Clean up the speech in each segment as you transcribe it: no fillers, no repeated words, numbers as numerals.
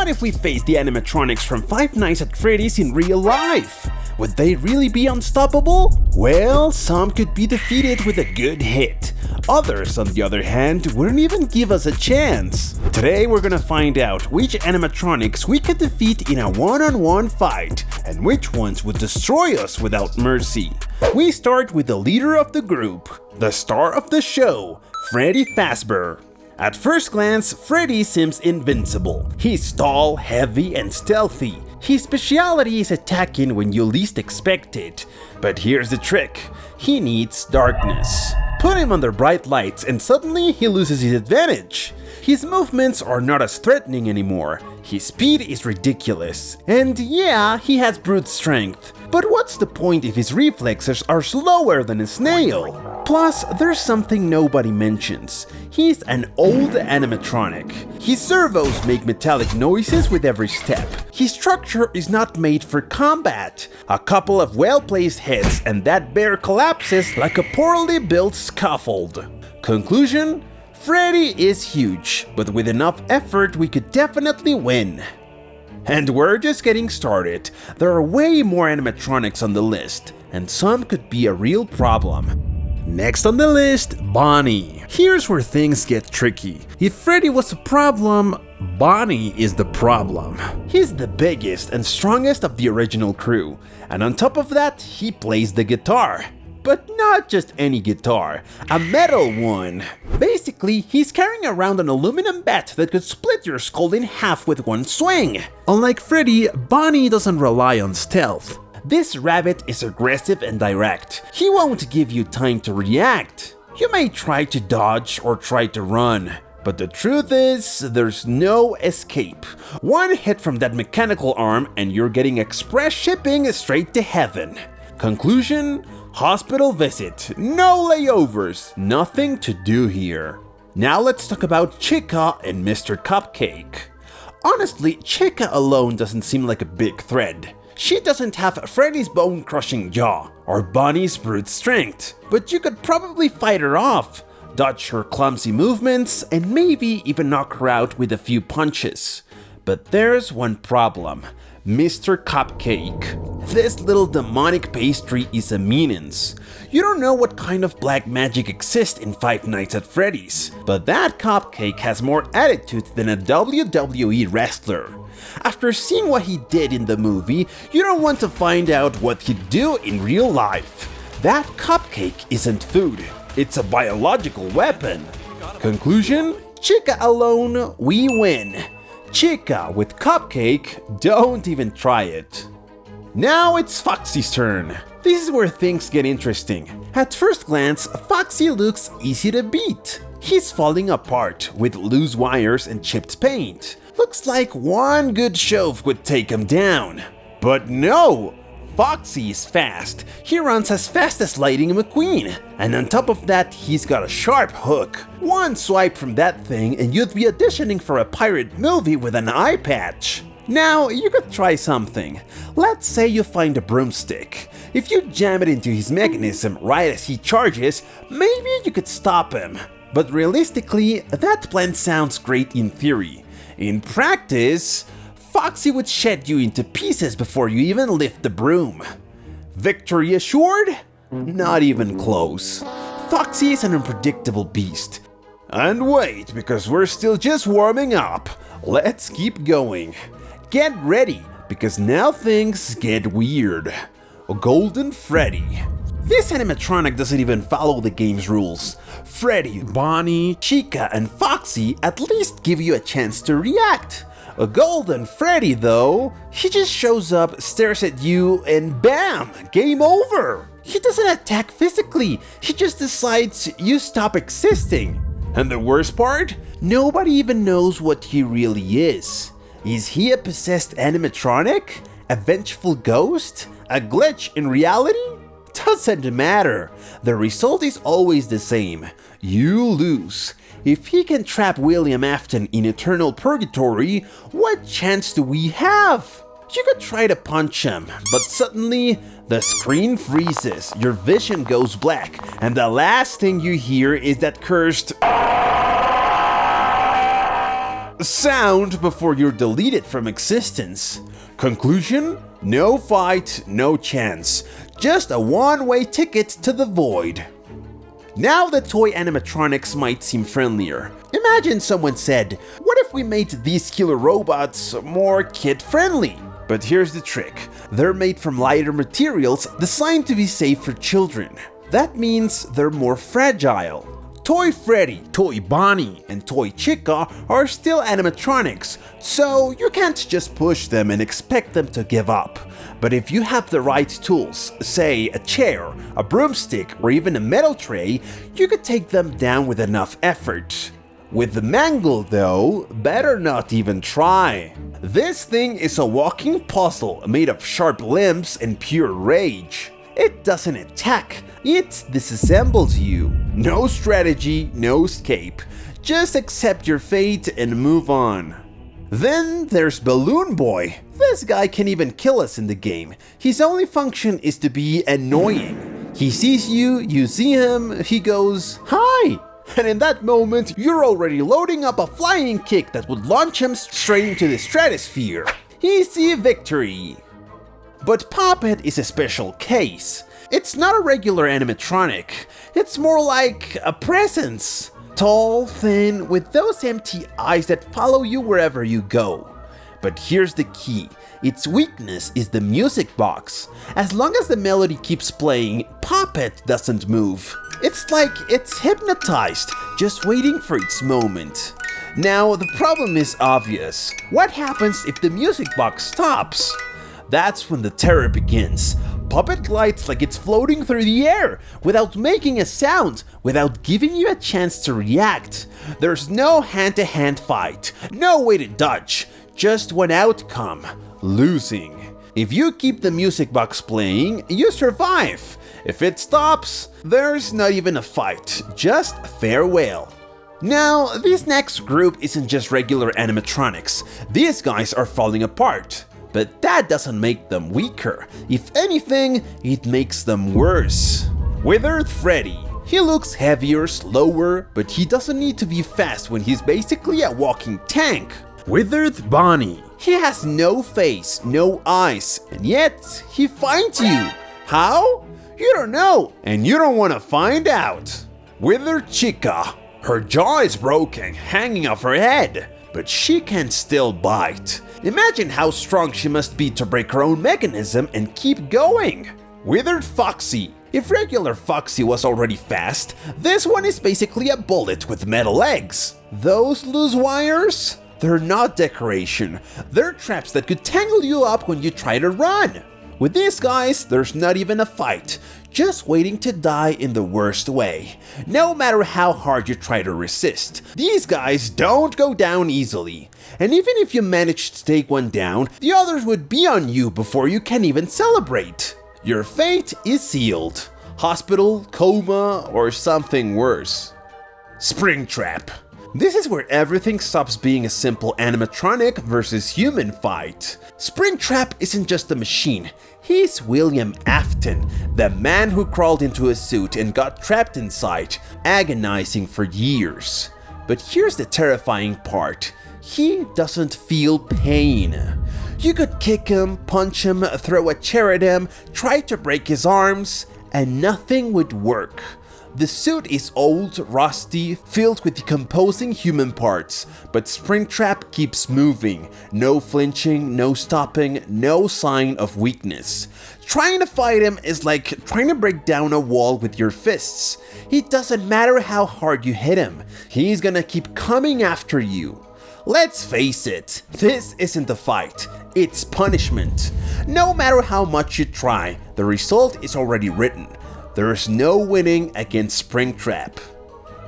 What if we face the animatronics from Five Nights at Freddy's in real life? Would they really be unstoppable? Well, some could be defeated with a good hit. Others, on the other hand, wouldn't even give us a chance. Today we're gonna find out which animatronics we could defeat in a one-on-one fight, and which ones would destroy us without mercy. We start with the leader of the group, the star of the show, Freddy Fazbear. At first glance, Freddy seems invincible. He's tall, heavy, and stealthy. His speciality is attacking when you least expect it. But here's the trick, he needs darkness. Put him under bright lights and suddenly he loses his advantage. His movements are not as threatening anymore. His speed is ridiculous. And yeah, he has brute strength. But what's the point if his reflexes are slower than a snail? Plus, there's something nobody mentions. He's an old animatronic. His servos make metallic noises with every step. His structure is not made for combat. A couple of well-placed hits and that bear collapses like a poorly built scaffold. Conclusion? Freddy is huge, but with enough effort we could definitely win. And we're just getting started. There are way more animatronics on the list, and some could be a real problem. Next on the list, Bonnie. Here's where things get tricky. If Freddy was a problem, Bonnie is the problem. He's the biggest and strongest of the original crew, and on top of that, he plays the guitar. But not just any guitar, a metal one. Basically, he's carrying around an aluminum bat that could split your skull in half with one swing. Unlike Freddy, Bonnie doesn't rely on stealth. This rabbit is aggressive and direct. He won't give you time to react. You may try to dodge or try to run, but the truth is, there's no escape. One hit from that mechanical arm and you're getting express shipping straight to heaven. Conclusion? Hospital visit, no layovers, nothing to do here. Now let's talk about Chica and Mr. Cupcake. Honestly, Chica alone doesn't seem like a big threat. She doesn't have Freddy's bone-crushing jaw or Bonnie's brute strength, but you could probably fight her off, dodge her clumsy movements, and maybe even knock her out with a few punches. But there's one problem. Mr. Cupcake. This little demonic pastry is a menace. You don't know what kind of black magic exists in Five Nights at Freddy's, but that cupcake has more attitude than a WWE wrestler. After seeing what he did in the movie, you don't want to find out what he'd do in real life. That cupcake isn't food, it's a biological weapon. Conclusion? Chica alone, we win. Chica with Cupcake, don't even try it. Now it's Foxy's turn. This is where things get interesting. At first glance, Foxy looks easy to beat. He's falling apart with loose wires and chipped paint. Looks like one good shove would take him down. But no! Foxy is fast. He runs as fast as Lightning McQueen. And on top of that, he's got a sharp hook. One swipe from that thing and you'd be auditioning for a pirate movie with an eye patch. Now, you could try something. Let's say you find a broomstick. If you jam it into his mechanism right as he charges, maybe you could stop him. But realistically, that plan sounds great in theory. In practice, Foxy would shed you into pieces before you even lift the broom. Victory assured? Not even close. Foxy is an unpredictable beast. And wait, because we're still just warming up. Let's keep going. Get ready, because now things get weird. Golden Freddy. This animatronic doesn't even follow the game's rules. Freddy, Bonnie, Chica, and Foxy at least give you a chance to react. A Golden Freddy though, he just shows up, stares at you, and bam! Game over! He doesn't attack physically, he just decides you stop existing. And the worst part? Nobody even knows what he really is. Is he a possessed animatronic? A vengeful ghost? A glitch in reality? Doesn't matter. The result is always the same. You lose. If he can trap William Afton in eternal purgatory, what chance do we have? You could try to punch him, but suddenly the screen freezes, your vision goes black, and the last thing you hear is that cursed sound before you're deleted from existence. Conclusion? No fight, no chance. Just a one-way ticket to the void. Now the toy animatronics might seem friendlier. Imagine someone said, what if we made these killer robots more kid-friendly? But here's the trick. They're made from lighter materials designed to be safe for children. That means they're more fragile. Toy Freddy, Toy Bonnie, and Toy Chica are still animatronics, so you can't just push them and expect them to give up. But if you have the right tools, say a chair, a broomstick, or even a metal tray, you could take them down with enough effort. With the mangle though, better not even try. This thing is a walking puzzle made of sharp limbs and pure rage. It doesn't attack, it disassembles you. No strategy, no escape. Just accept your fate and move on. Then there's Balloon Boy. This guy can even kill us in the game. His only function is to be annoying. He sees you, you see him, he goes, "Hi!" And in that moment, you're already loading up a flying kick that would launch him straight into the stratosphere. Easy victory. But Puppet is a special case. It's not a regular animatronic. It's more like a presence. Tall, thin, with those empty eyes that follow you wherever you go. But here's the key. Its weakness is the music box. As long as the melody keeps playing, Puppet doesn't move. It's like it's hypnotized, just waiting for its moment. Now, the problem is obvious. What happens if the music box stops? That's when the terror begins. Puppet glides like it's floating through the air, without making a sound, without giving you a chance to react. There's no hand-to-hand fight, no way to dodge, just one outcome: losing. If you keep the music box playing, you survive. If it stops, there's not even a fight, just farewell. Now, this next group isn't just regular animatronics. These guys are falling apart. But that doesn't make them weaker. If anything, it makes them worse. Withered Freddy. He looks heavier, slower, but he doesn't need to be fast when he's basically a walking tank. Withered Bonnie. He has no face, no eyes, and yet he finds you. How? You don't know, and you don't want to find out. Withered Chica. Her jaw is broken, hanging off her head, but she can still bite. Imagine how strong she must be to break her own mechanism and keep going. Withered Foxy. If regular Foxy was already fast, this one is basically a bullet with metal legs. Those loose wires? They're not decoration. They're traps that could tangle you up when you try to run. With these guys, there's not even a fight, just waiting to die in the worst way. No matter how hard you try to resist, these guys don't go down easily. And even if you manage to take one down, the others would be on you before you can even celebrate. Your fate is sealed. Hospital, coma, or something worse. Springtrap. This is where everything stops being a simple animatronic versus human fight. Springtrap isn't just a machine. He's William Afton, the man who crawled into a suit and got trapped inside, agonizing for years. But here's the terrifying part. He doesn't feel pain. You could kick him, punch him, throw a chair at him, try to break his arms, and nothing would work. The suit is old, rusty, filled with decomposing human parts, but Springtrap keeps moving. No flinching, no stopping, no sign of weakness. Trying to fight him is like trying to break down a wall with your fists. It doesn't matter how hard you hit him, he's gonna keep coming after you. Let's face it, this isn't a fight, it's punishment. No matter how much you try, the result is already written. There is no winning against Springtrap.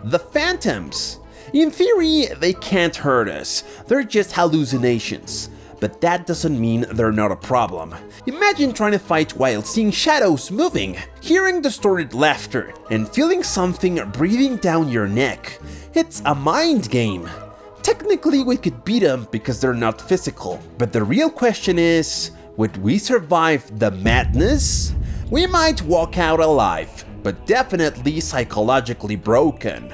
The Phantoms. In theory, they can't hurt us, they're just hallucinations. But that doesn't mean they're not a problem. Imagine trying to fight while seeing shadows moving, hearing distorted laughter, and feeling something breathing down your neck. It's a mind game. Technically, we could beat them because they're not physical, but the real question is, would we survive the madness? We might walk out alive, but definitely psychologically broken.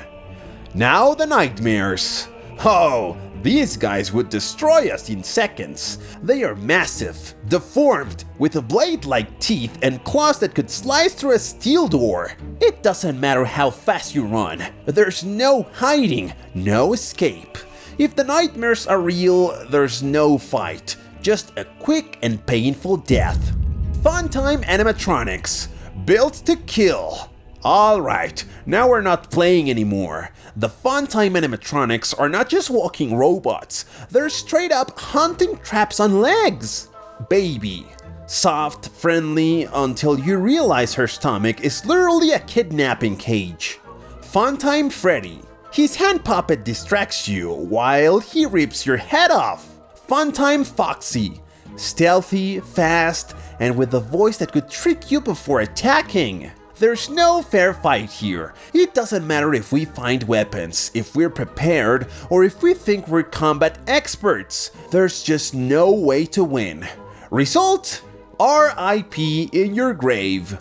Now the nightmares. Oh, These guys would destroy us in seconds. They are massive, deformed, with a blade-like teeth and claws that could slice through a steel door. It doesn't matter how fast you run, there's no hiding, no escape. If the nightmares are real, there's no fight, just a quick and painful death. FNAF Animatronics, built to kill. Alright, now we're not playing anymore. The FNAF Animatronics are not just walking robots, they're straight up hunting traps on legs. Baby. Soft, friendly, until you realize her stomach is literally a kidnapping cage. FNAF Freddy. His hand puppet distracts you while he rips your head off. FNAF Foxy. Stealthy, fast, and with a voice that could trick you before attacking. There's no fair fight here. It doesn't matter if we find weapons, if we're prepared, or if we think we're combat experts. There's just no way to win. Result? RIP in your grave.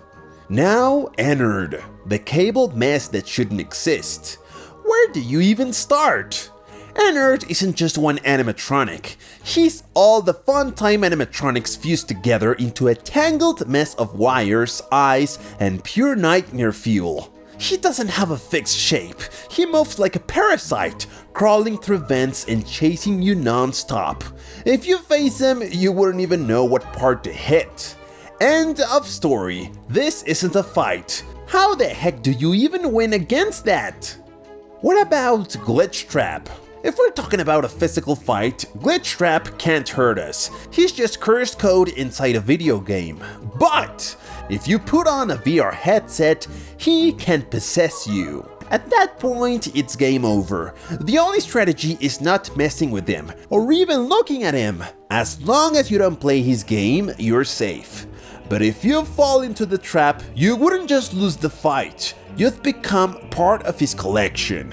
Now Ennard, the cabled mess that shouldn't exist. Where do you even start? Ennard isn't just one animatronic. He's all the FNAF animatronics fused together into a tangled mess of wires, eyes, and pure nightmare fuel. He doesn't have a fixed shape. He moves like a parasite, crawling through vents and chasing you non-stop. If you face him, you wouldn't even know what part to hit. End of story. This isn't a fight. How the heck do you even win against that? What about Glitch Trap? If we're talking about a physical fight, Glitch Trap can't hurt us. He's just cursed code inside a video game. But if you put on a VR headset, he can possess you. At that point, it's game over. The only strategy is not messing with him, or even looking at him. As long as you don't play his game, you're safe. But if you fall into the trap, you wouldn't just lose the fight, you'd become part of his collection.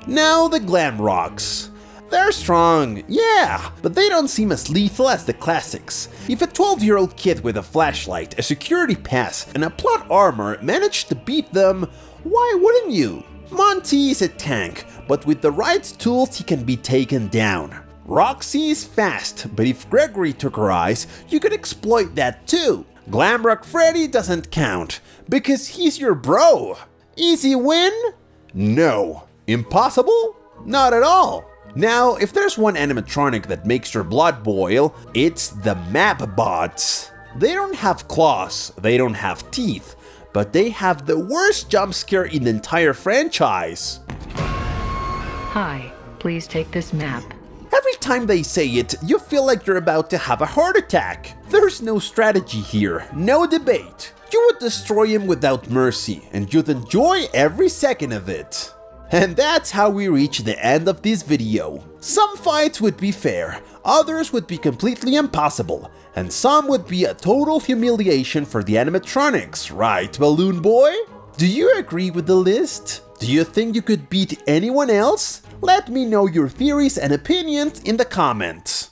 Now the Glamrocks. They're strong, yeah, but they don't seem as lethal as the classics. If a 12-year-old kid with a flashlight, a security pass, and a plot armor managed to beat them, why wouldn't you? Monty is a tank, but with the right tools he can be taken down. Roxy is fast, but if Gregory took her eyes, you could exploit that too. Glamrock Freddy doesn't count, because he's your bro. Easy win? No. Impossible? Not at all. Now, if there's one animatronic that makes your blood boil, it's the map bots. They don't have claws, they don't have teeth, but they have the worst jump scare in the entire franchise. Hi, please take this map. Every time they say it, you feel like you're about to have a heart attack. There's no strategy here, no debate. You would destroy him without mercy, and you'd enjoy every second of it. And that's how we reach the end of this video. Some fights would be fair, others would be completely impossible, and some would be a total humiliation for the animatronics, right, Balloon Boy? Do you agree with the list? Do you think you could beat anyone else? Let me know your theories and opinions in the comments.